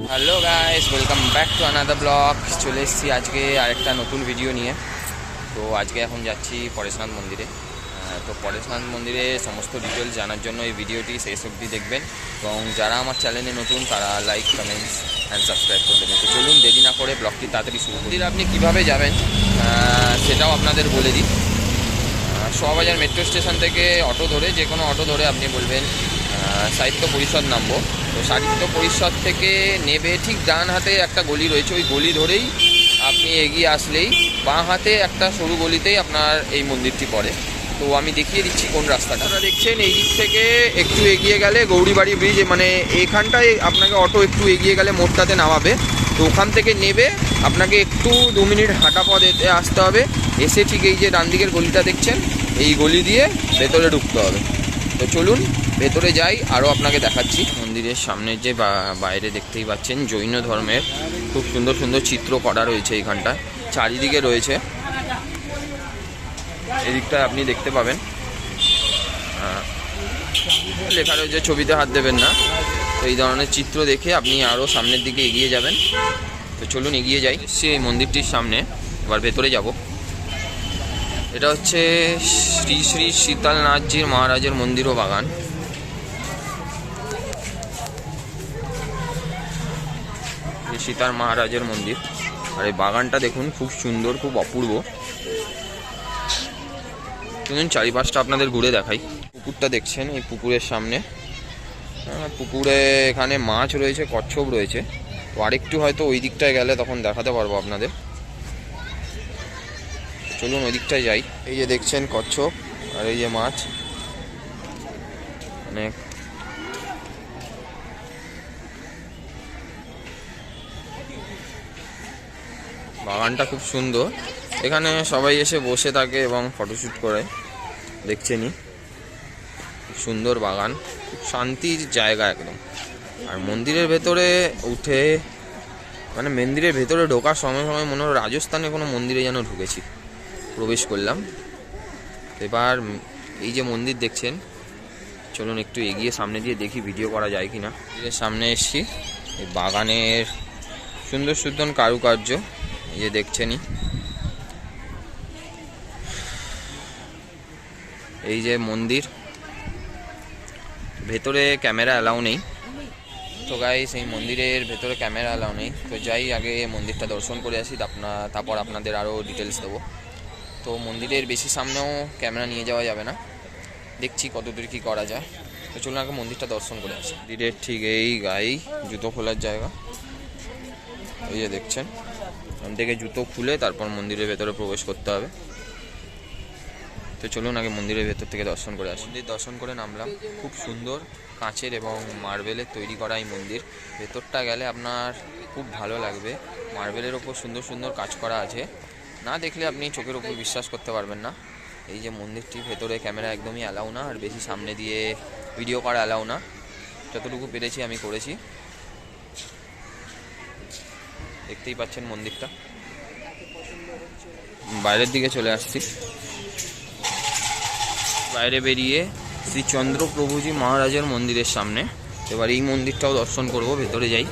Hello guys, welcome back to another blog. চলে এসেছি আজকে আরেকটা নতুন ভিডিও নিয়ে। তো আজকে এখন যাচ্ছি পরেশনাথ মন্দিরে। তো পরেশনাথ মন্দিরে সমস্ত ডিটেলস জানার জন্য এই ভিডিওটি শেষ অবধি দেখবেন, এবং যারা আমার চ্যানেলে নতুন তারা লাইক, কমেন্টস অ্যান্ড সাবস্ক্রাইব করে দেবেন। তো চলুন দেরি না করে ব্লগটি তাড়াতাড়ি শুরু করি। আপনি কীভাবে যাবেন সেটাও আপনাদের বলে দিই। শোয়াবাজার মেট্রো স্টেশন থেকে অটো ধরে, যে কোনো অটো ধরে আপনি বলবেন সাহিত্য পরিষদ নামবো। তো সাহিত্য পরিষদ থেকে নেবে ঠিক ডান হাতে একটা গলি রয়েছে, ওই গলি ধরেই আপনি এগিয়ে আসলেই বাঁ হাতে একটা সরু গলিতেই আপনার এই মন্দিরটি পড়ে। তো আমি দেখিয়ে দিচ্ছি কোন রাস্তাটা। আপনারা দেখছেন এই দিক থেকে একটু এগিয়ে গেলে গৌরীবাড়ি ব্রিজ, মানে এখানটায় আপনাকে অটো একটু এগিয়ে গেলে মোড়টাতে নামাবে। তো ওখান থেকে নেবে আপনাকে একটু 2 মিনিট হাঁটা পথ আসতে হবে। এসে ঠিক এই যে ডান দিকের গলিটা দেখছেন, এই গলি দিয়ে ভেতরে ঢুকতে হবে। তো চলুন ভেতরে যাই, আরও আপনাকে দেখাচ্ছি। মন্দিরের সামনে যে বাইরে দেখতেই পাচ্ছেন জৈন ধর্মের খুব সুন্দর সুন্দর চিত্র করা রয়েছে এইখানটায়, চারিদিকে রয়েছে। এদিকটায় আপনি দেখতে পাবেন লেখা রয়েছে ছবিতে হাত দেবেন না। তো এই ধরনের চিত্র দেখে আপনি আরও সামনের দিকে এগিয়ে যাবেন। তো চলুন এগিয়ে যাই। সেই মন্দিরটির সামনে এবার ভেতরে যাব। এটা হচ্ছে শ্রী শ্রী শীতলনাথজির মহারাজের মন্দির ও বাগান। সীতার মহারাজের মন্দির, আর এই বাগানটা দেখুন খুব সুন্দর, খুব অপূর্ব। শুনুন চারিপাশটা আপনাদের ঘুরে দেখাই। পুকুরটা দেখছেন, এই পুকুরের সামনে পুকুরে এখানে মাছ রয়েছে, কচ্ছপ রয়েছে। তো আরেকটু হয়তো ওই দিকটায় গেলে তখন দেখাতে পারবো আপনাদের। চলুন ওই দিকটায় যাই। এই যে দেখছেন কচ্ছপ আর এই যে মাছ, অনেক বাগানটা খুব সুন্দর। এখানে সবাই এসে বসে থাকে এবং ফটোশ্যুট করে, দেখছেনই খুব সুন্দর বাগান, খুব শান্তির জায়গা একদম। আর মন্দিরের ভেতরে উঠে, মানে মন্দিরের ভেতরে ঢোকার সময় সময় মনে হলো রাজস্থানে কোনো মন্দিরে যেন ঢুকেছি। প্রবেশ করলাম। এবার এই যে মন্দির দেখছেন, চলুন একটু এগিয়ে সামনে দিয়ে দেখি ভিডিও করা যায় কি না। মন্দিরের সামনে এসছি, এই বাগানের সুন্দর সুন্দর কারুকার্য এই যে দেখছেনই। এই যে মন্দির, ভেতরে ক্যামেরা অ্যালাউ নেই। তো গাইস এই মন্দিরের ভেতরে ক্যামেরা অ্যালাউ নেই। তো যাই আগে মন্দিরটা দর্শন করে আসি, তারপর আপনাদের আরও ডিটেলস দেবো। তো মন্দিরের বেশি সামনেও ক্যামেরা নিয়ে যাওয়া যাবে না, দেখছি কতদূর কী করা যায়। তো চলুন আগে মন্দিরটা দর্শন করে আসি। মন্দিরের ঠিক এই গায়েই জুতো খোলার জায়গা, এই যে দেখছেন। ওখান থেকে জুতো খুলে তারপর মন্দিরের ভেতরে প্রবেশ করতে হবে। তো চলুন আগে মন্দিরের ভেতর থেকে দর্শন করে আসি। মন্দির দর্শন করে নামলাম। খুব সুন্দর কাঁচের এবং মার্বেলের তৈরি করা এই মন্দির। ভেতরটা গেলে আপনার খুব ভালো লাগবে। মার্বেলের ওপর সুন্দর সুন্দর কাজ করা আছে, না দেখলে আপনি চোখের ওপর বিশ্বাস করতে পারবেন না। এই যে মন্দিরটি, ভেতরে ক্যামেরা একদমই অ্যালাউ না, আর বেশি সামনে দিয়ে ভিডিও করা অ্যালাউ না। যতটুকু পেরেছি আমি করেছি। দেখতেই পাচ্ছেন মন্দিরটা। বাইরের দিকে চলে আসছি। বাইরে বেরিয়ে শ্রী চন্দ্রপ্রভুজি মহারাজের মন্দিরের সামনে। এবার এই মন্দিরটাও দর্শন করব, ভেতরে যাই।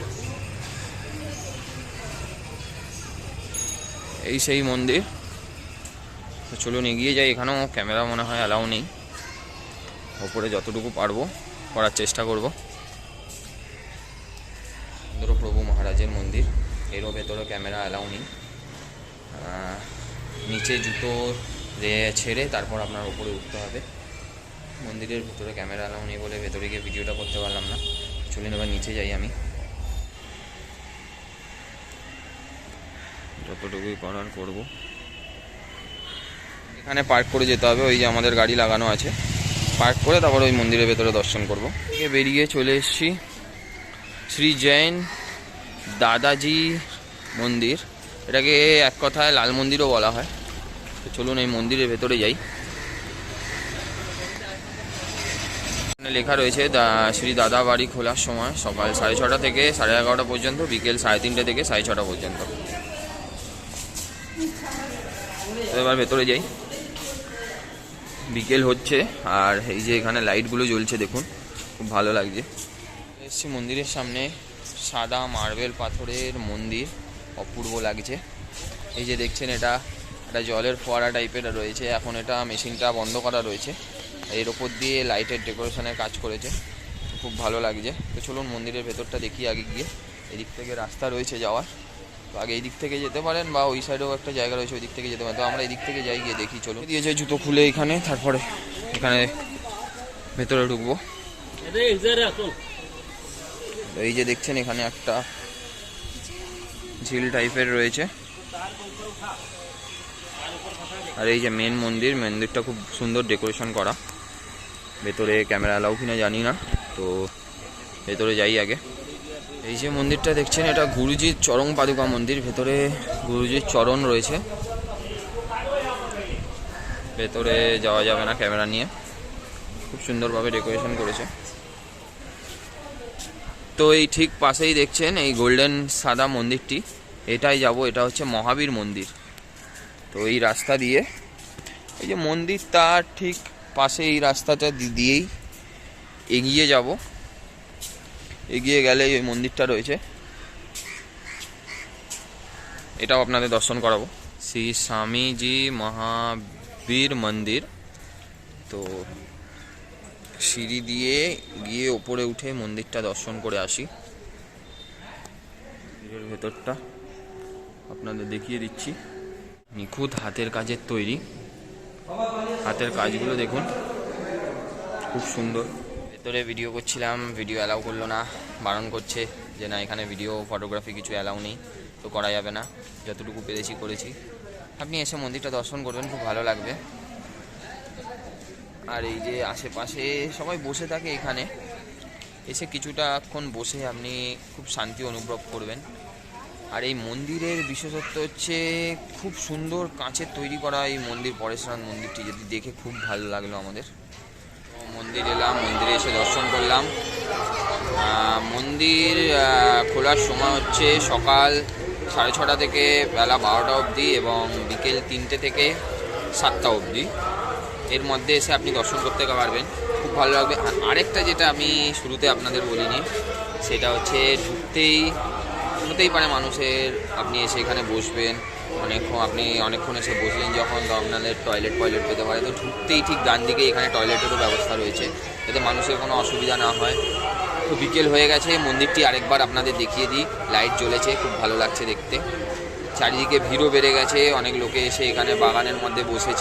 এই সেই মন্দির। চলুন এগিয়ে যাই। এখানেও ক্যামেরা মনে হয় অ্যালাউ নেই। ওপরে যতটুকু পারবো করার চেষ্টা করব। চন্দ্রপ্রভু মহারাজের মন্দির, এরও ভেতরে ক্যামেরা অ্যালাউ নেই। নিচে জুতো ছেড়ে তারপর আপনার উপরে উঠতে হবে। মন্দিরের ভেতরে ক্যামেরা অ্যালাউ নেই বলে ভেতরে গিয়ে ভিডিওটা করতে পারলাম না। চলুন এবার নিচে যাই। আমি যতটুকুই করার করব। এখানে পার্ক করে যেতে হবে, ওই যে আমাদের গাড়ি লাগানো আছে, পার্ক করে তারপর ওই মন্দিরের ভেতরে দর্শন করব। বেরিয়ে চলে এসেছি শ্রী জৈন দাদাজি মন্দির। এটাকে এক কথায় লাল মন্দিরও বলা হয়। তো চলুন এই মন্দিরের ভেতরে যাই। এখানে লেখা রয়েছে শ্রী দাদা বাড়ি খোলার সময় সকাল 6:30 থেকে 11:30 পর্যন্ত, বিকেল 3:30 থেকে 6:30 পর্যন্ত। তো এবার ভেতরে যাই। বিকেল হচ্ছে, আর এই যে এখানে লাইটগুলো জ্বলছে দেখুন, খুব ভালো লাগছে। এসছি মন্দিরের সামনে, সাদা মার্বেল পাথরের মন্দির, অপূর্ব লাগছে। এই যে দেখছেন এটা একটা জলের ফোয়ারা টাইপের রয়েছে, এখন এটা মেশিনটা বন্ধ করা রয়েছে, এর ওপর দিয়ে লাইটের ডেকোরেশনের কাজ করেছে, খুব ভালো লাগছে। তো চলুন মন্দিরের ভেতরটা দেখি আগে গিয়ে। এদিক থেকে রাস্তা রয়েছে যাওয়ার, তো আগে এই দিক থেকে যেতে পারেন বা ওই সাইডেও একটা জায়গা রয়েছে ওই দিক থেকে যেতে পারেন। তো আমরা এই দিক থেকে যাই, গিয়ে দেখি। চলুন, দিয়েছে জুতো খুলে এখানে, তারপরে এখানে ভেতরে ঢুকবো। এই যে দেখছেন এখানে একটা ঝিল টাইপের রয়েছে, আর এই যে মেন মন্দির, মন্দিরটা খুব সুন্দর ডেকোরেশন করা। ভেতরে ক্যামেরা অ্যালাউ কিনা জানি না, তো ভেতরে যাই আগে। এই যে মন্দিরটা দেখছেন এটা গুরুজির চরণ পাদুকা মন্দির, ভেতরে গুরুজির চরণ রয়েছে, ভেতরে যাওয়া যাবে না ক্যামেরা নিয়ে, খুব সুন্দরভাবে ডেকোরেশন করেছে। তো এই ঠিক পাশেই দেখছেন এই গোল্ডেন সাদা মন্দিরটি, এটাই যাব, এটা হচ্ছে মহাবীর মন্দির। তো এই রাস্তা দিয়ে, এই যে মন্দির তার ঠিক পাশে এই রাস্তাটা দিয়েই এগিয়ে যাব, এগিয়ে গেলে ওই মন্দিরটা রয়েছে, এটাও আপনাদের দর্শন করাবো। শ্রী স্বামীজি মহাবীর মন্দির। তো সিঁড়ি দিয়ে গিয়ে ওপরে উঠে মন্দিরটা দর্শন করে আসি। মন্দিরের ভেতরটা আপনাদের দেখিয়ে দিচ্ছি, নিখুঁত হাতের কাজের তৈরি, হাতের কাজগুলো দেখুন, খুব সুন্দর। ভেতরে ভিডিও করছিলাম, ভিডিও অ্যালাউ করলো না, বারণ করছে যে না এখানে ভিডিও ফটোগ্রাফি কিছু অ্যালাউ নেই, তো করা যাবে না, যতটুকু পেরেছি করেছি। আপনি এসে মন্দিরটা দর্শন করবেন, খুব ভালো লাগবে। আর এই যে আশেপাশে সবাই বসে থাকে, এখানে এসে কিছুটাক্ষণ বসে আপনি খুব শান্তি অনুভব করবেন। আর এই মন্দিরের বিশেষত্ব হচ্ছে খুব সুন্দর কাঁচের তৈরি করা এই মন্দির, পরেশনাথ মন্দিরটি যদি দেখে খুব ভালো লাগলো আমাদের। মন্দির এলাম, মন্দিরে এসে দর্শন করলাম। মন্দির খোলার সময় হচ্ছে সকাল 6:30 থেকে বেলা 12টা অবধি এবং বিকেল 3টে থেকে 7টা অবধি, এর মধ্যে এসে আপনি দর্শন করতে পারবেন, খুব ভালো লাগবে। আরেকটা যেটা আমি শুরুতে আপনাদের বলিনি, সেটা হচ্ছে ঢুকতেই হতেই পারে মানুষের, আপনি এসে এখানে বসবেন আপনি অনেকক্ষণ এসে বসলেন যখন, তো আপনাদের টয়লেট পেতে পারে, তো ঢুকতেই ঠিক ডান দিকে এখানে টয়লেটেরও ব্যবস্থা রয়েছে, যাতে মানুষের কোনো অসুবিধা না হয়। তো বিকেল হয়ে গেছে, মন্দিরটি আরেকবার আপনাদের দেখিয়ে দিই, লাইট জ্বলেছে, খুব ভালো লাগছে দেখতে। চারিদিকে ভিড়ও বেড়ে গেছে, অনেক লোকে এসে এখানে বাগানের মধ্যে বসে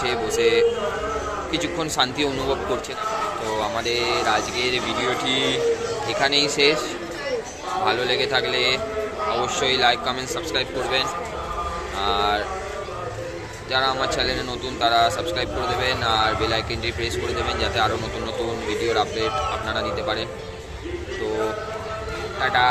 কিছুক্ষণ শান্তি অনুভব করছে। তো আমাদের আজকের ভিডিওটি এখানেই শেষ। ভালো লেগে থাকলে অবশ্যই লাইক, কমেন্ট, সাবস্ক্রাইব করবেন, আর যারা আমার চ্যানেলে নতুন তারা সাবস্ক্রাইব করে দেবেন আর বেল আইকনটি প্রেস করে দেবেন, যাতে আরও নতুন ভিডিওর আপডেট আপনারা নিতে পারেন। তো টাটা।